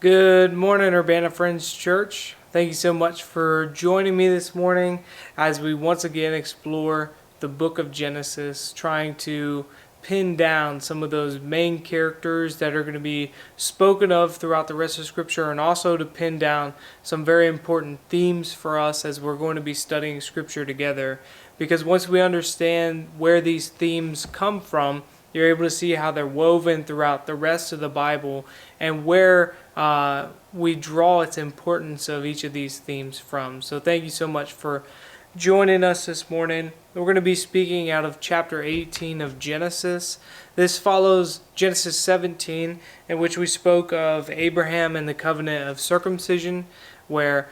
Good morning, Urbana Friends Church. Thank you so much for joining me this morning as we once again explore the book of Genesis, trying to pin down some of those main characters that are going to be spoken of throughout the rest of Scripture, and also to pin down some very important themes for us as we're going to be studying Scripture together. Because once we understand where these themes come from, you're able to see how they're woven throughout the rest of the Bible and where we draw its importance of each of these themes from. So thank you so much for joining us this morning. We're going to be speaking out of chapter 18 of Genesis. This follows Genesis 17, in which we spoke of Abraham and the covenant of circumcision, where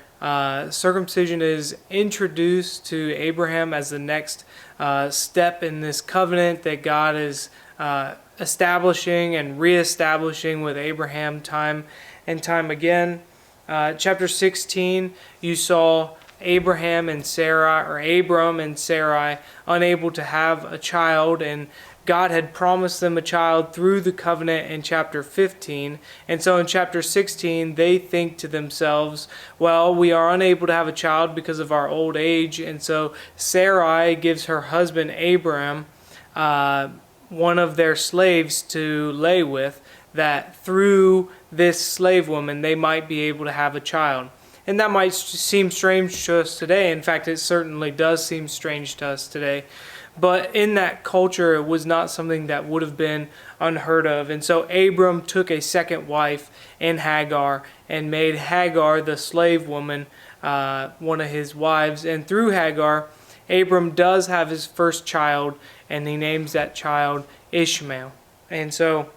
circumcision is introduced to Abraham as the next step in this covenant that God is establishing and reestablishing with Abraham time and time again. Chapter 16, you saw Abram and Sarai unable to have a child, and God had promised them a child through the covenant in chapter 15. And so in chapter 16, they think to themselves, well, we are unable to have a child because of our old age. And so Sarai gives her husband Abram one of their slaves to lay with, that through this slave woman they might be able to have a child. And that might seem strange to us today. In fact, it certainly does seem strange to us today. But in that culture, it was not something that would have been unheard of. And so Abram took a second wife in Hagar and made Hagar, the slave woman, one of his wives. And through Hagar, Abram does have his first child, and he names that child Ishmael. And so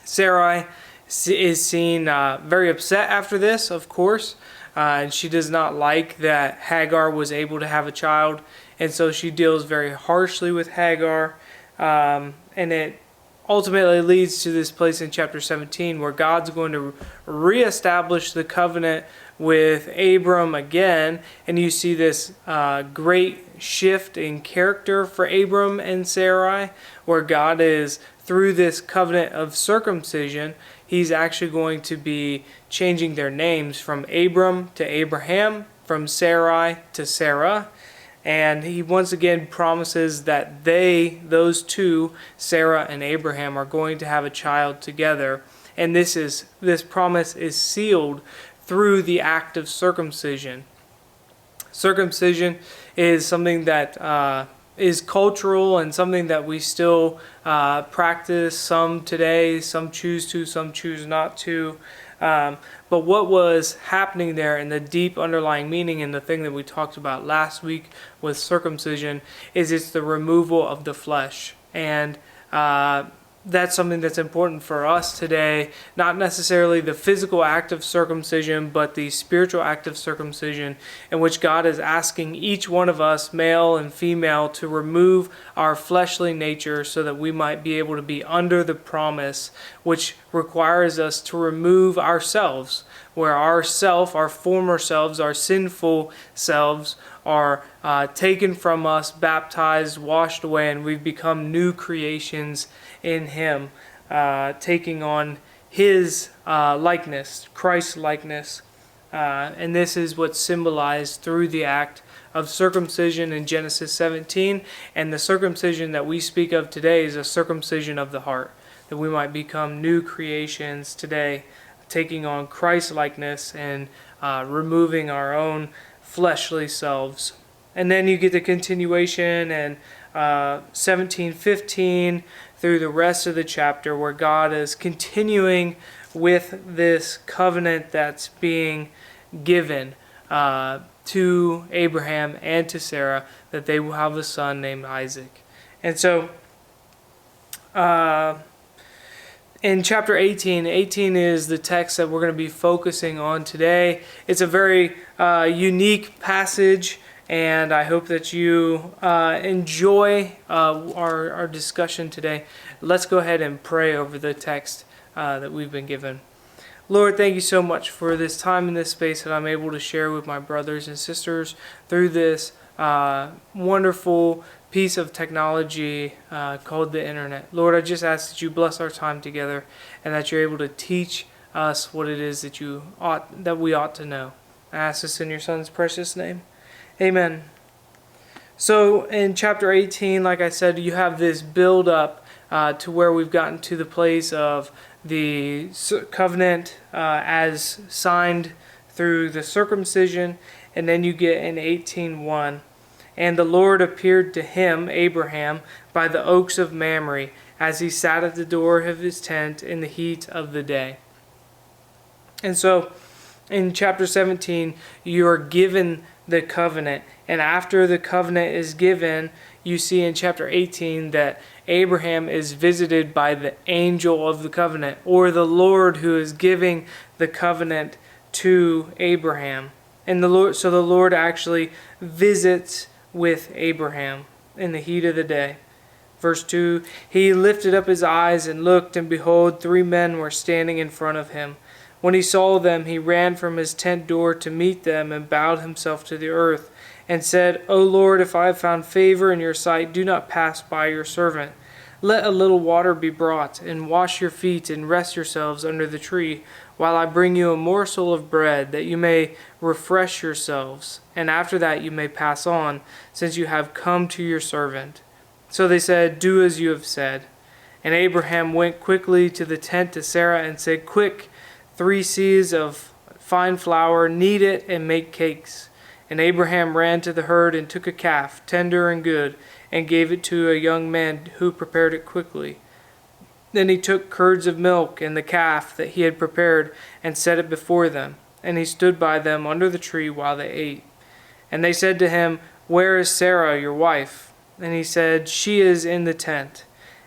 Sarai is seen very upset after this, of course, and she does not like that Hagar was able to have a child, and so she deals very harshly with Hagar, and it ultimately leads to this place in chapter 17 where God's going to reestablish the covenant with Abram again, and you see this great shift in character for Abram and Sarai, where God is, through this covenant of circumcision, he's actually going to be changing their names from Abram to Abraham, from Sarai to Sarah. And he once again promises that those two, Sarah and Abraham, are going to have a child together. And this promise is sealed through the act of circumcision. Circumcision is something that is cultural and something that we still practice, some today, some choose to, some choose not to. But what was happening there, and the deep underlying meaning, and the thing that we talked about last week with circumcision, is it's the removal of the flesh. And that's something that's important for us today, not necessarily the physical act of circumcision, but the spiritual act of circumcision, in which God is asking each one of us, male and female, to remove our fleshly nature so that we might be able to be under the promise, which requires us to remove ourselves, where our former selves, our sinful selves, are taken from us, baptized, washed away, and we've become new creations in Him, taking on His likeness, Christ's likeness. And this is what's symbolized through the act of circumcision in Genesis 17. And the circumcision that we speak of today is a circumcision of the heart, that we might become new creations today, taking on Christ's likeness and removing our own fleshly selves. And then you get the continuation and 17:15 through the rest of the chapter, where God is continuing with this covenant that's being given to Abraham and to Sarah, that they will have a son named Isaac. And so in chapter 18 is the text that we're going to be focusing on today. It's a very unique passage, and I hope that you enjoy our discussion today. Let's go ahead and pray over the text that we've been given. Lord, thank you so much for this time and this space that I'm able to share with my brothers and sisters through this wonderful piece of technology called the internet. Lord, I just ask that you bless our time together and that you're able to teach us what it is that we ought to know. I ask this in your Son's precious name. Amen. So in chapter 18, like I said, you have this build up to where we've gotten to the place of the covenant as signed through the circumcision, and then you get in 18:1. And the Lord appeared to him, Abraham, by the oaks of Mamre, as he sat at the door of his tent in the heat of the day. And so, in chapter 17, you are given the covenant. And after the covenant is given, you see in chapter 18 that Abraham is visited by the angel of the covenant, or the Lord who is giving the covenant to Abraham. And the Lord actually visits with Abraham in the heat of the day. Verse 2, he lifted up his eyes and looked, and behold, 3 men were standing in front of him. When he saw them, he ran from his tent door to meet them and bowed himself to the earth and said, O Lord, if I have found favor in your sight, do not pass by your servant. Let a little water be brought, and wash your feet, and rest yourselves under the tree, while I bring you a morsel of bread, that you may refresh yourselves, and after that you may pass on, since you have come to your servant. So they said, Do as you have said. And Abraham went quickly to the tent to Sarah and said, Quick, 3 seahs of fine flour, knead it, and make cakes. And Abraham ran to the herd and took a calf, tender and good, and gave it to a young man who prepared it quickly. Then he took curds of milk and the calf that he had prepared and set it before them. And he stood by them under the tree while they ate. And they said to him, Where is Sarah, your wife? And he said, She is in the tent.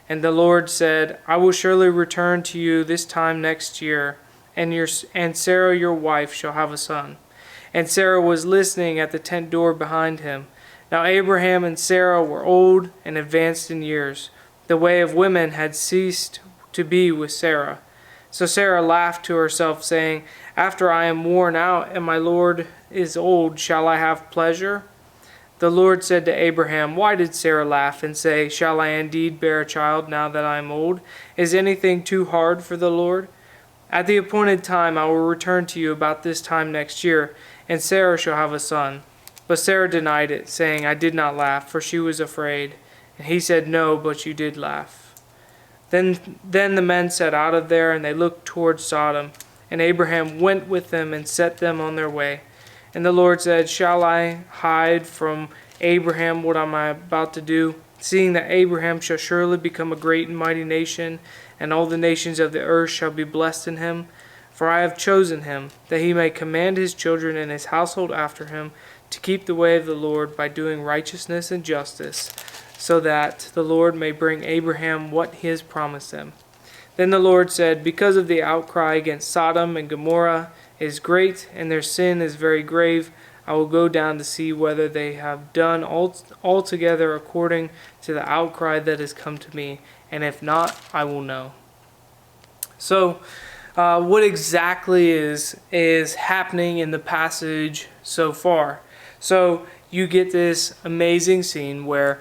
And the Lord said, I will surely return to you this time next year, and Sarah your wife shall have a son. And Sarah was listening at the tent door behind him. Now Abraham and Sarah were old and advanced in years. The way of women had ceased to be with Sarah. So Sarah laughed to herself, saying, After I am worn out and my Lord is old, shall I have pleasure? The Lord said to Abraham, Why did Sarah laugh and say, Shall I indeed bear a child now that I am old? Is anything too hard for the Lord? At the appointed time I will return to you about this time next year, and Sarah shall have a son. But Sarah denied it, saying, I did not laugh, for she was afraid. And he said, No, but you did laugh. Then the men set out of there, and they looked toward Sodom. And Abraham went with them and set them on their way. And the Lord said, Shall I hide from Abraham what I am about to do, seeing that Abraham shall surely become a great and mighty nation, and all the nations of the earth shall be blessed in him? For I have chosen him, that he may command his children and his household after him, to keep the way of the Lord by doing righteousness and justice, so that the Lord may bring Abraham what he has promised him. Then the Lord said, Because of the outcry against Sodom and Gomorrah is great, and their sin is very grave, I will go down to see whether they have done altogether according to the outcry that has come to me, and if not, I will know. So, what exactly is happening in the passage so far? So you get this amazing scene where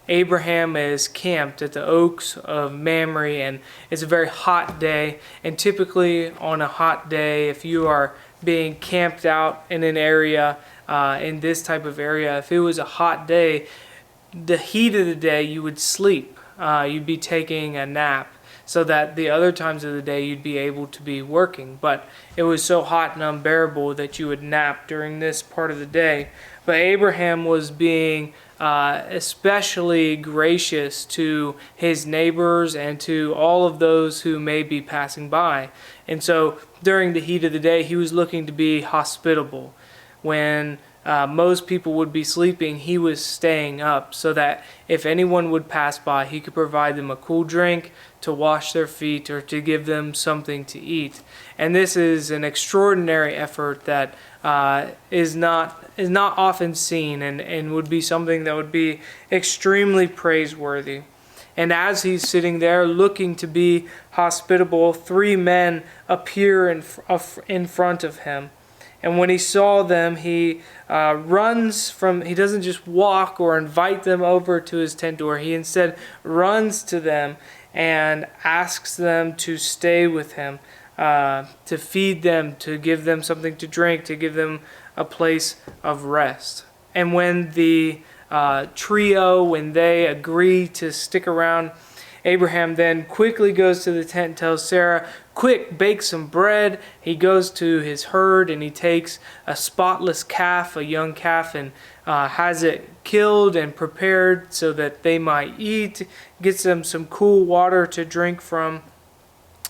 Abraham is camped at the oaks of Mamre, and it's a very hot day. And typically on a hot day, if you are being camped out in an area, in this type of area, if it was a hot day, the heat of the day, you would sleep. You'd be taking a nap, so that the other times of the day you'd be able to be working. But it was so hot and unbearable that you would nap during this part of the day. But Abraham was being especially gracious to his neighbors and to all of those who may be passing by. And so during the heat of the day, he was looking to be hospitable. When most people would be sleeping, he was staying up so that if anyone would pass by, he could provide them a cool drink, to wash their feet, or to give them something to eat. And this is an extraordinary effort that is not often seen, and would be something that would be extremely praiseworthy. And as he's sitting there looking to be hospitable, 3 men appear in front of him. And when he saw them, he he doesn't just walk or invite them over to his tent door. He instead runs to them and asks them to stay with him. to feed them, to give them something to drink, to give them a place of rest. And when the trio, when they agree to stick around, Abraham then quickly goes to the tent and tells Sarah, quick, bake some bread. He goes to his herd and he takes a spotless calf, a young calf, and has it killed and prepared so that they might eat, gets them some cool water to drink from.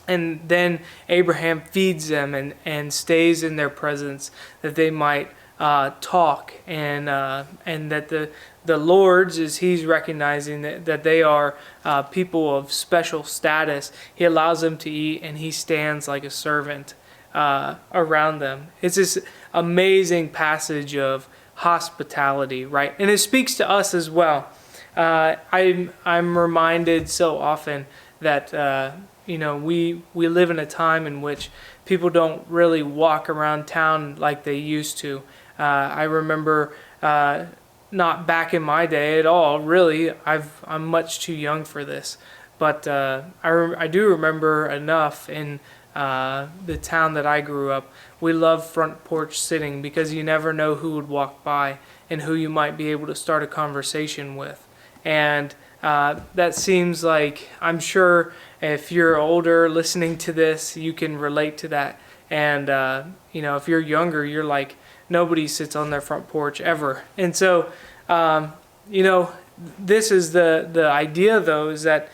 And then Abraham feeds them and stays in their presence that they might talk, and that the lords, as he's recognizing that they are people of special status, he allows them to eat and he stands like a servant around them. It's this amazing passage of hospitality, right? And it speaks to us as well. I'm reminded so often that we live in a time in which people don't really walk around town like they used to. I remember not back in my day at all, really. I'm much too young for this. But I do remember enough in the town that I grew up. We loved front porch sitting because you never know who would walk by and who you might be able to start a conversation with. And that seems like, I'm sure if you're older listening to this, you can relate to that. And, if you're younger, you're like, nobody sits on their front porch ever. And so, this is the idea, though, is that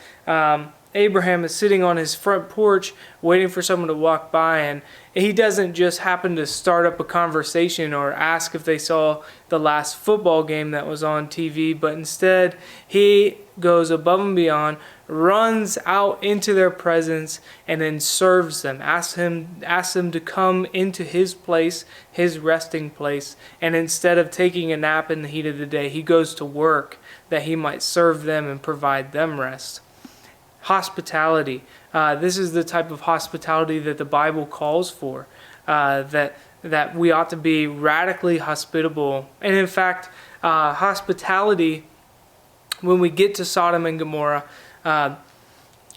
Abraham is sitting on his front porch waiting for someone to walk by, and he doesn't just happen to start up a conversation or ask if they saw the last football game that was on TV, but instead he goes above and beyond, runs out into their presence, and then serves them, asks them to come into his place, his resting place, and instead of taking a nap in the heat of the day, he goes to work that he might serve them and provide them rest. Hospitality. This is the type of hospitality that the Bible calls for, that we ought to be radically hospitable. And in fact, hospitality, when we get to Sodom and Gomorrah,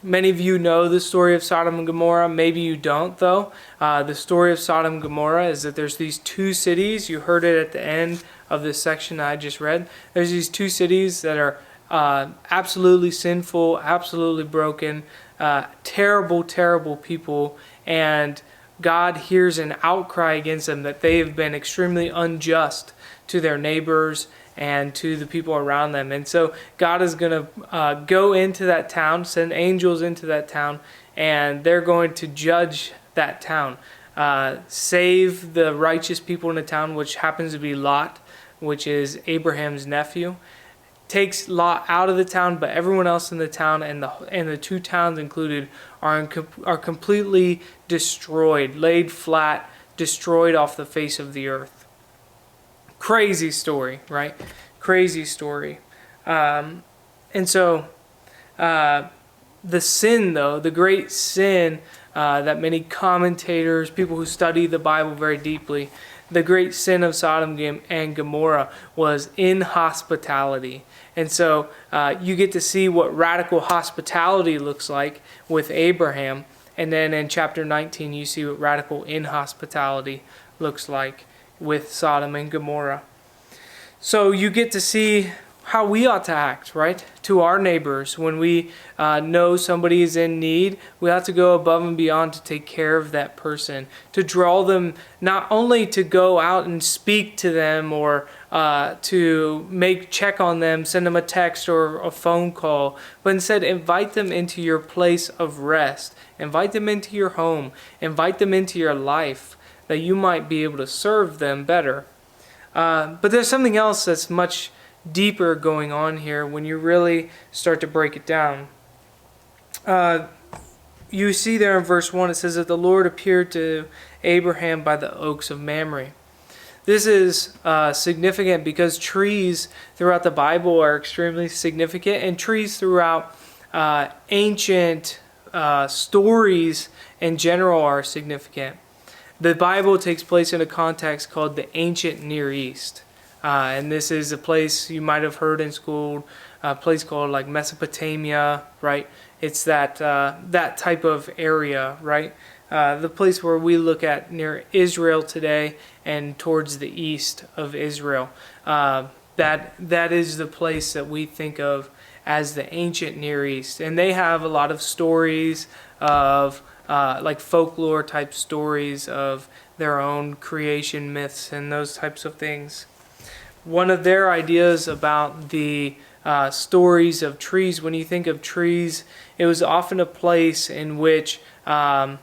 many of you know the story of Sodom and Gomorrah. Maybe you don't, though. The story of Sodom and Gomorrah is that there's these two cities. You heard it at the end of this section I just read. There's these two cities that are absolutely sinful, absolutely broken, terrible, terrible people, and God hears an outcry against them that they have been extremely unjust to their neighbors and to the people around them. And so God is going to go into that town, send angels into that town, and they're going to judge that town, save the righteous people in the town, which happens to be Lot, which is Abraham's nephew. Takes Lot out of the town, but everyone else in the town and the two towns included are completely destroyed, laid flat, destroyed off the face of the earth. Crazy story, right? Crazy story. And so the sin, though, the great sin that many commentators, people who study the Bible very deeply, the great sin of Sodom and Gomorrah was inhospitality. And so you get to see what radical hospitality looks like with Abraham. And then in chapter 19, you see what radical inhospitality looks like with Sodom and Gomorrah. So you get to see how we ought to act, right? To our neighbors. When we know somebody is in need, we ought to go above and beyond to take care of that person, to draw them, not only to go out and speak to them or to check on them, send them a text or a phone call, but instead invite them into your place of rest. Invite them into your home. Invite them into your life that you might be able to serve them better. But there's something else that's much deeper going on here when you really start to break it down. You see there in verse 1, it says that the Lord appeared to Abraham by the oaks of Mamre. This is significant because trees throughout the Bible are extremely significant, and trees throughout ancient stories in general are significant. The Bible takes place in a context called the ancient Near East. And this is a place you might have heard in school, a place called like Mesopotamia, right? It's that type of area, right? the place where we look at near Israel today and towards the east of Israel. That is the place that we think of as the ancient Near East. And they have a lot of stories of like folklore type stories of their own creation myths and those types of things. One of their ideas about the stories of trees, when you think of trees, it was often a place in which God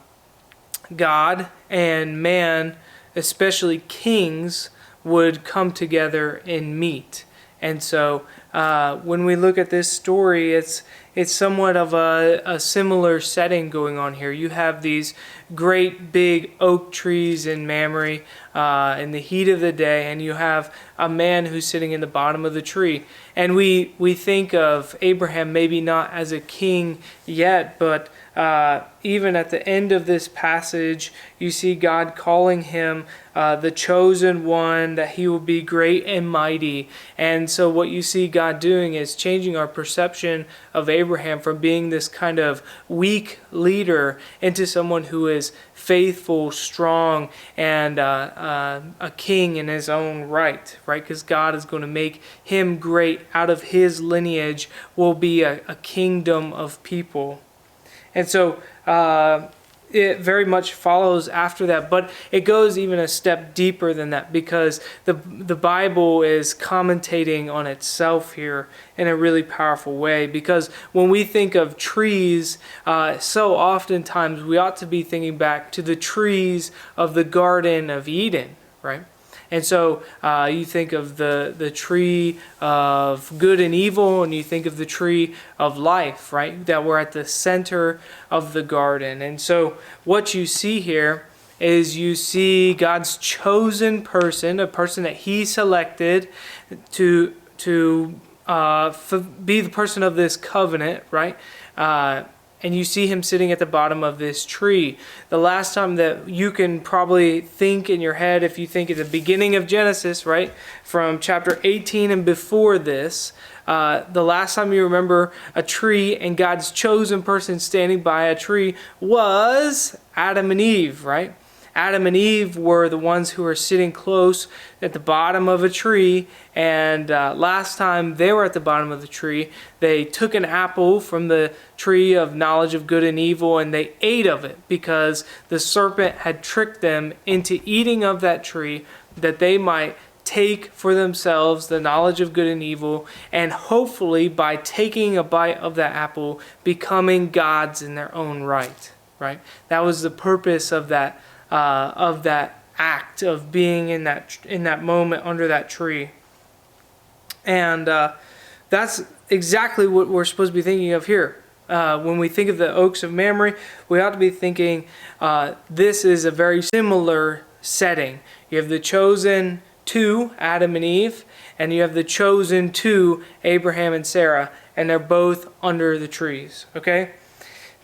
and man, especially kings, would come together and meet. And so when we look at this story, it's somewhat of a similar setting going on here. You have these great big oak trees in Mamre in the heat of the day, and you have a man who's sitting in the bottom of the tree. And we think of Abraham maybe not as a king yet, but even at the end of this passage, you see God calling him the chosen one, that he will be great and mighty. And so what you see God doing is changing our perception of Abraham from being this kind of weak leader into someone who is faithful, strong, and a king in his own right? Because God is going to make him great. Out of his lineage will be a kingdom of people. And so it very much follows after that, but it goes even a step deeper than that, because the Bible is commentating on itself here in a really powerful way. Because when we think of trees, so oftentimes we ought to be thinking back to the trees of the Garden of Eden, right? And so you think of the tree of good and evil, and you think of the tree of life, right? That were at the center of the garden. And so what you see here is you see God's chosen person, a person that he selected to be the person of this covenant, right? And you see him sitting at the bottom of this tree. The last time that you can probably think in your head, if you think at the beginning of Genesis, right, from chapter 18 and before this, the last time you remember a tree and God's chosen person standing by a tree was Adam and Eve, right? Adam and Eve were the ones who were sitting close at the bottom of a tree, and last time they were at the bottom of the tree, they took an apple from the tree of knowledge of good and evil, and they ate of it because the serpent had tricked them into eating of that tree, that they might take for themselves the knowledge of good and evil, and hopefully by taking a bite of that apple, becoming gods in their own right. That was the purpose of that act of being in that moment under that tree. And that's exactly what we're supposed to be thinking of here. When we think of the oaks of Mamre, we ought to be thinking this is a very similar setting. You have the chosen two, Adam and Eve, and you have the chosen two, Abraham and Sarah, and they're both under the trees. Okay?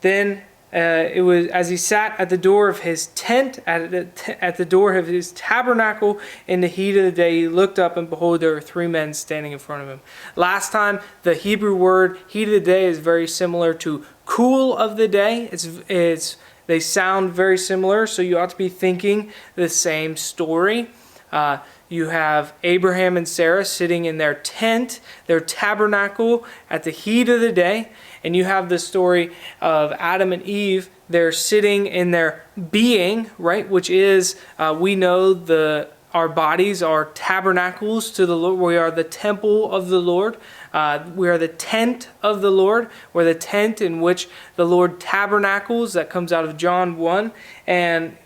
Then it was as he sat at the door of his tent, at the door of his tabernacle in the heat of the day, he looked up, and behold, there were three men standing in front of him. Last time, the Hebrew word heat of the day is very similar to cool of the day. They sound very similar, so you ought to be thinking the same story. You have Abraham and Sarah sitting in their tent, their tabernacle, at the heat of the day. And you have the story of Adam and Eve. They're sitting in their being, right? Which is, we know our bodies are tabernacles to the Lord. We are the temple of the Lord. We are the tent of the Lord. We're the tent in which the Lord tabernacles. That comes out of John 1. And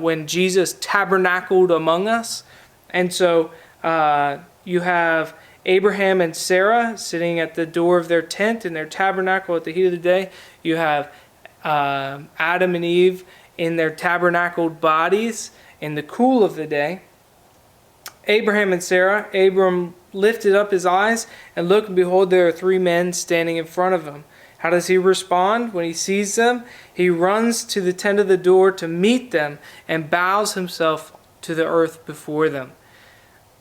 when Jesus tabernacled among us. And so you have Abraham and Sarah sitting at the door of their tent in their tabernacle at the heat of the day. You have Adam and Eve in their tabernacled bodies in the cool of the day. Abraham and Sarah, Abram lifted up his eyes and looked, and behold, there are three men standing in front of him. How does he respond when he sees them? He runs to the tent of the door to meet them and bows himself to the earth before them.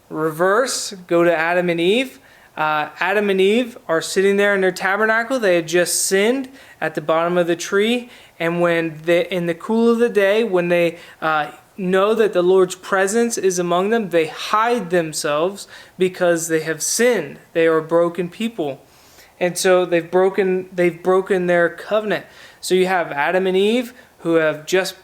Reverse, go to Adam and Eve. Adam and Eve are sitting there in their tabernacle. They had just sinned at the bottom of the tree, And when in the cool of the day, when they know that the Lord's presence is among them, they hide themselves because they have sinned. They are broken people. And so they've broken their covenant. So you have Adam and Eve who have just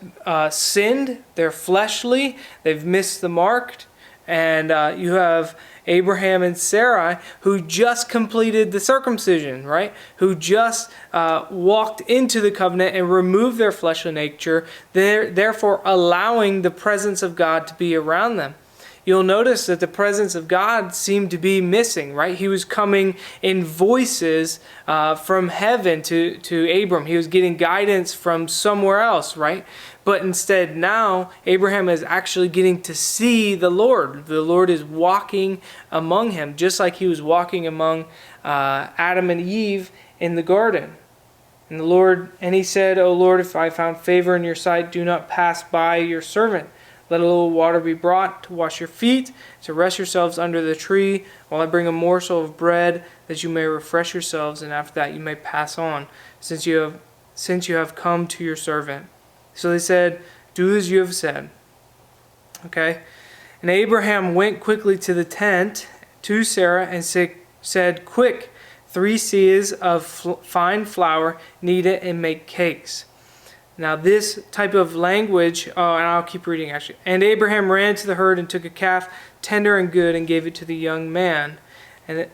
sinned. They're fleshly. They've missed the mark. And you have Abraham and Sarah who just completed the circumcision, right? Who just walked into the covenant and removed their fleshly nature, therefore allowing the presence of God to be around them. You'll notice that the presence of God seemed to be missing, right? He was coming in voices from heaven to Abram. He was getting guidance from somewhere else, right? But instead now, Abraham is actually getting to see the Lord. The Lord is walking among him, just like he was walking among Adam and Eve in the garden. And he said, "O Lord, if I found favor in your sight, do not pass by your servant. Let a little water be brought to wash your feet, to rest yourselves under the tree, while I bring a morsel of bread, that you may refresh yourselves, and after that you may pass on, since you have come to your servant." So they said, "Do as you have said." Okay? And Abraham went quickly to the tent to Sarah and said, "Quick, 3 seahs of fine flour, knead it and make cakes." Now this type of language, and I'll keep reading actually. "And Abraham ran to the herd and took a calf, tender and good, and gave it to the young man." And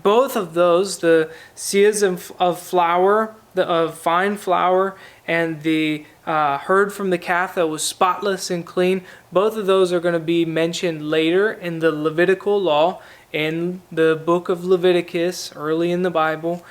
both of those, the seahs of flour, of fine flour, and the herd from the calf that was spotless and clean, both of those are going to be mentioned later in the Levitical law, in the book of Leviticus, early in the Bible.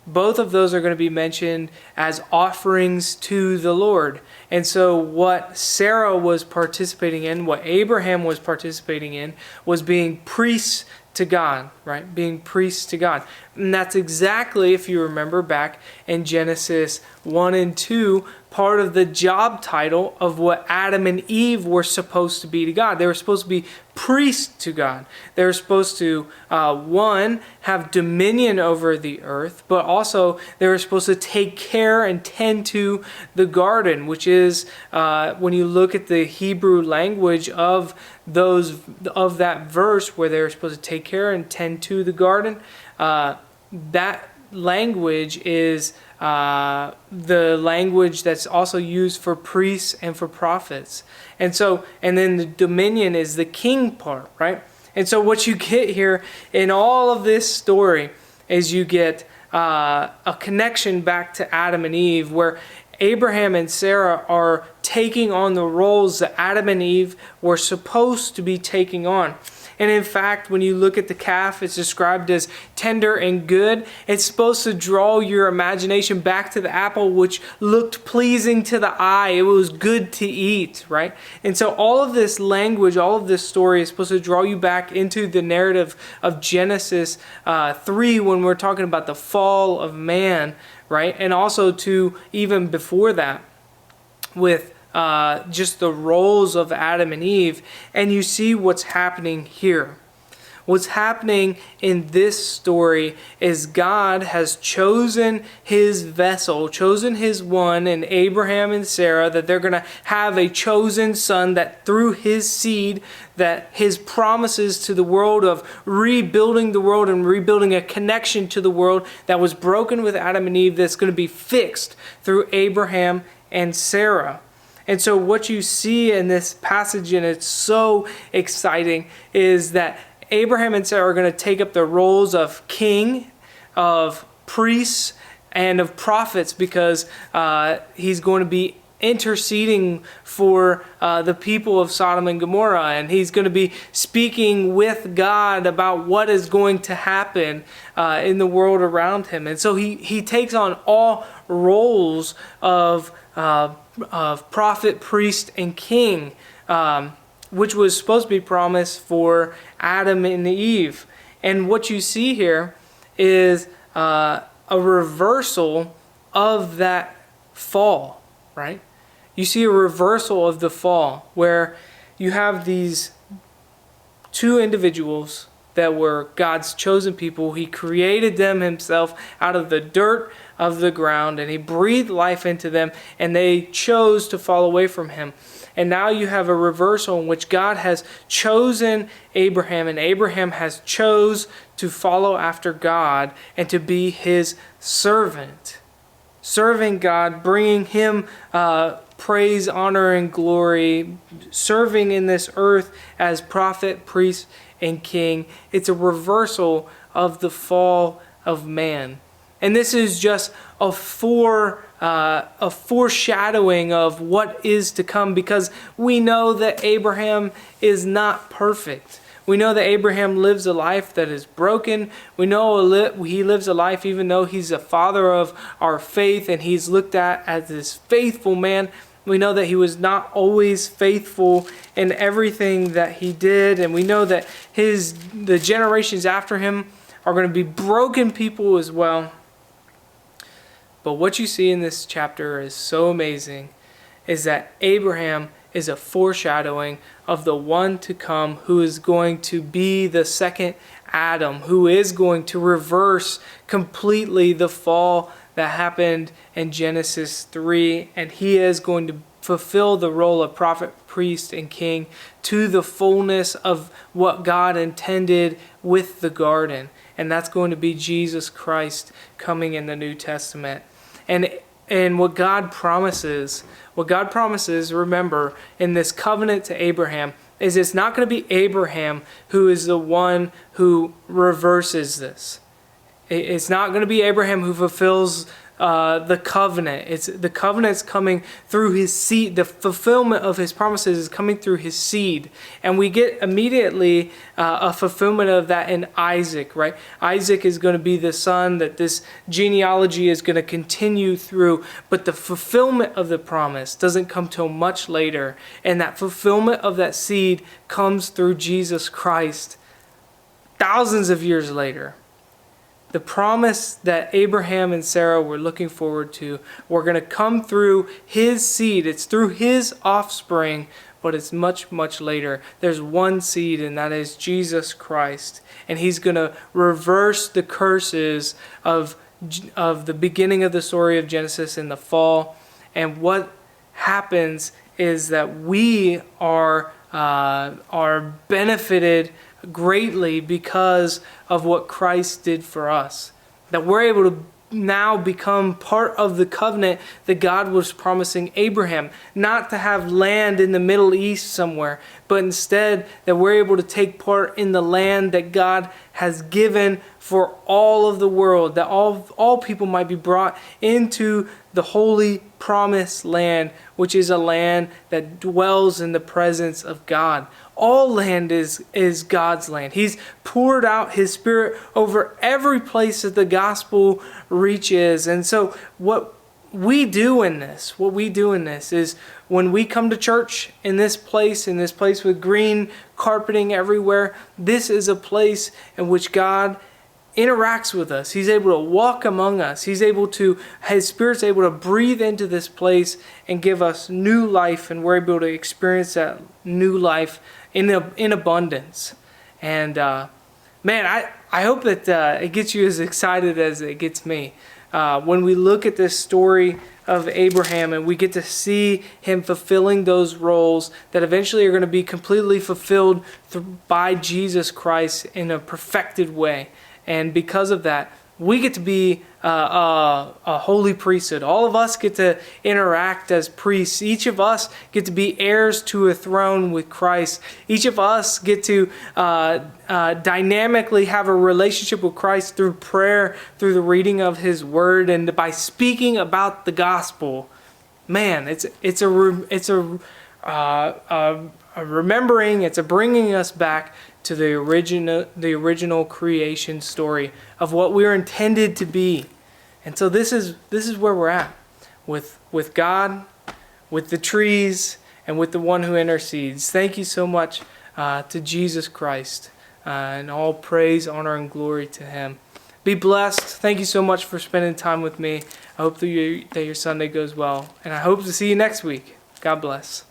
Both of those are going to be mentioned as offerings to the Lord. And so what Sarah was participating in, what Abraham was participating in, was being priests to God, right? Being priests to God. And that's exactly, if you remember back in Genesis 1 and 2, part of the job title of what Adam and Eve were supposed to be to God. They were supposed to be priests to God. They were supposed to, one, have dominion over the earth, but also they were supposed to take care and tend to the garden, which is, when you look at the Hebrew language of that verse where they were supposed to take care and tend to the garden, that language is the language that's also used for priests and for prophets. And then the dominion is the king part, right? And so what you get here in all of this story is you get a connection back to Adam and Eve, where Abraham and Sarah are taking on the roles that Adam and Eve were supposed to be taking on. And in fact, when you look at the calf, it's described as tender and good. It's supposed to draw your imagination back to the apple, which looked pleasing to the eye. It was good to eat, right? And so all of this language, all of this story is supposed to draw you back into the narrative of Genesis 3 when we're talking about the fall of man, right? And also to even before that with just the roles of Adam and Eve, and you see what's happening here. What's happening in this story is God has chosen his vessel, chosen his one in Abraham and Sarah, that they're going to have a chosen son, that through his seed, that his promises to the world of rebuilding the world and rebuilding a connection to the world that was broken with Adam and Eve, that's going to be fixed through Abraham and Sarah. And so what you see in this passage, and it's so exciting, is that Abraham and Sarah are going to take up the roles of king, of priests, and of prophets, because he's going to be interceding for the people of Sodom and Gomorrah, and he's going to be speaking with God about what is going to happen in the world around him. And so he takes on all roles of prophet, priest, and king, which was supposed to be promised for Adam and Eve. And what you see here is a reversal of that fall, right? You see a reversal of the fall, where you have these two individuals that were God's chosen people. He created them himself out of the dirt of the ground, and he breathed life into them, and they chose to fall away from him. And now you have a reversal in which God has chosen Abraham, and Abraham has chose to follow after God and to be his servant. Serving God, bringing him praise, honor, and glory, serving in this earth as prophet, priest, and king. It's a reversal of the fall of man. And this is just a foreshadowing of what is to come, because we know that Abraham is not perfect. We know that Abraham lives a life that is broken. We know he lives a life even though he's a father of our faith and he's looked at as this faithful man. We know that he was not always faithful in everything that he did. And we know that the generations after him are going to be broken people as well. But what you see in this chapter is so amazing, is that Abraham is a foreshadowing of the one to come who is going to be the second Adam, who is going to reverse completely the fall that happened in Genesis 3. And he is going to fulfill the role of prophet, priest, and king to the fullness of what God intended with the garden. And that's going to be Jesus Christ coming in the New Testament. And what God promises, remember, in this covenant to Abraham, is it's not going to be Abraham who is the one who reverses this. It's not going to be Abraham who fulfills the covenant. The covenant's coming through his seed. The fulfillment of his promises is coming through his seed. And we get immediately a fulfillment of that in Isaac, right? Isaac is going to be the son that this genealogy is going to continue through. But the fulfillment of the promise doesn't come till much later. And that fulfillment of that seed comes through Jesus Christ thousands of years later. The promise that Abraham and Sarah were looking forward to were going to come through his seed. It's through his offspring, but it's much, much later. There's one seed, and that is Jesus Christ. And he's going to reverse the curses of the beginning of the story of Genesis in the fall. And what happens is that we are benefited greatly because of what Christ did for us. That we're able to now become part of the covenant that God was promising Abraham. Not to have land in the Middle East somewhere, but instead that we're able to take part in the land that God has given for all of the world. That all people might be brought into the holy promised land, which is a land that dwells in the presence of God. All land is God's land. He's poured out his Spirit over every place that the gospel reaches. And so what we do in this is when we come to church in this place with green carpeting everywhere, this is a place in which God interacts with us. He's able to walk among us. His Spirit's able to breathe into this place and give us new life, and we're able to experience that new life in abundance. And man, I hope that it gets you as excited as it gets me. When we look at this story of Abraham and we get to see him fulfilling those roles that eventually are going to be completely fulfilled by Jesus Christ in a perfected way. And because of that, we get to be a holy priesthood. All of us get to interact as priests. Each of us get to be heirs to a throne with Christ. Each of us get to dynamically have a relationship with Christ through prayer, through the reading of his word, and by speaking about the gospel. Man, it's a remembering. It's a bringing us back to the original creation story of what we were intended to be. And so this is where we're at with God, with the trees, and with the one who intercedes. Thank you so much to Jesus Christ, and all praise, honor, and glory to him. Be blessed. Thank you so much for spending time with me. I hope that your Sunday goes well, and I hope to see you next week. God bless.